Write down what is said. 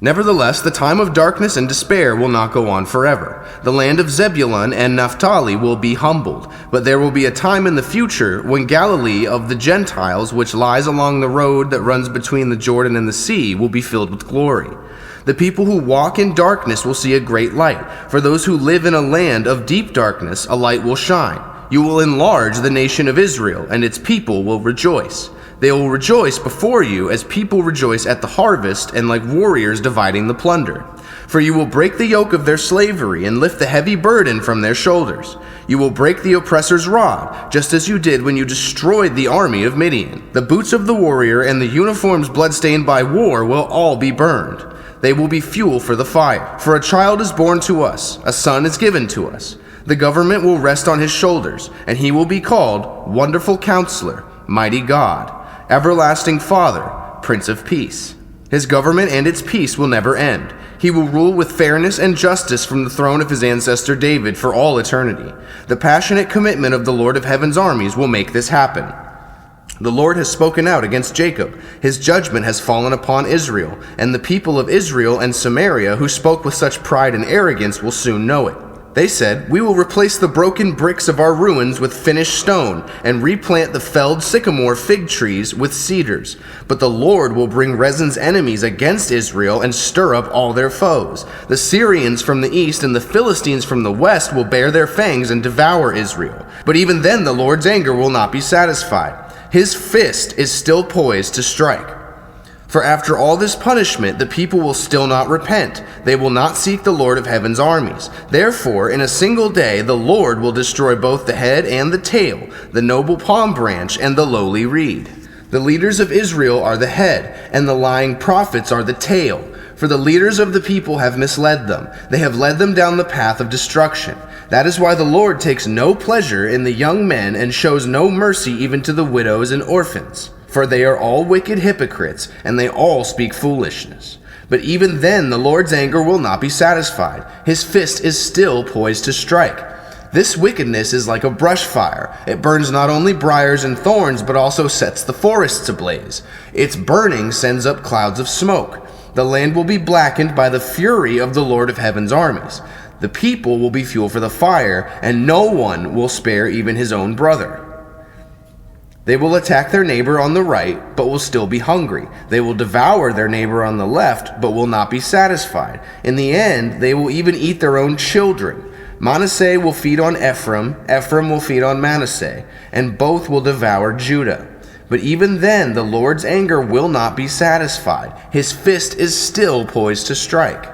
Nevertheless, the time of darkness and despair will not go on forever. The land of Zebulun and Naphtali will be humbled, but there will be a time in the future when Galilee of the Gentiles, which lies along the road that runs between the Jordan and the sea, will be filled with glory. The people who walk in darkness will see a great light. For those who live in a land of deep darkness, a light will shine. You will enlarge the nation of Israel, and its people will rejoice. They will rejoice before you as people rejoice at the harvest and like warriors dividing the plunder. For you will break the yoke of their slavery and lift the heavy burden from their shoulders. You will break the oppressor's rod, just as you did when you destroyed the army of Midian. The boots of the warrior and the uniforms bloodstained by war will all be burned. They will be fuel for the fire. For a child is born to us, a son is given to us. The government will rest on his shoulders, and he will be called Wonderful Counselor, Mighty God, Everlasting Father, Prince of Peace. His government and its peace will never end. He will rule with fairness and justice from the throne of his ancestor David for all eternity. The passionate commitment of the Lord of Heaven's armies will make this happen. The Lord has spoken out against Jacob. His judgment has fallen upon Israel, and the people of Israel and Samaria who spoke with such pride and arrogance will soon know it. They said, "We will replace the broken bricks of our ruins with finished stone, and replant the felled sycamore fig trees with cedars. But the Lord will bring Rezin's enemies against Israel and stir up all their foes. The Syrians from the east and the Philistines from the west will bear their fangs and devour Israel. But even then the Lord's anger will not be satisfied. His fist is still poised to strike. For after all this punishment, the people will still not repent. They will not seek the Lord of Heaven's armies. Therefore, in a single day, the Lord will destroy both the head and the tail, the noble palm branch and the lowly reed. The leaders of Israel are the head, and the lying prophets are the tail. For the leaders of the people have misled them. They have led them down the path of destruction. That is why the Lord takes no pleasure in the young men and shows no mercy even to the widows and orphans. For they are all wicked hypocrites, and they all speak foolishness. But even then the Lord's anger will not be satisfied. His fist is still poised to strike. This wickedness is like a brush fire. It burns not only briars and thorns, but also sets the forests ablaze. Its burning sends up clouds of smoke. The land will be blackened by the fury of the Lord of Heaven's armies. The people will be fuel for the fire, and no one will spare even his own brother. They will attack their neighbor on the right, but will still be hungry. They will devour their neighbor on the left, but will not be satisfied. In the end, they will even eat their own children. Manasseh will feed on Ephraim, Ephraim will feed on Manasseh, and both will devour Judah. But even then, the Lord's anger will not be satisfied. His fist is still poised to strike.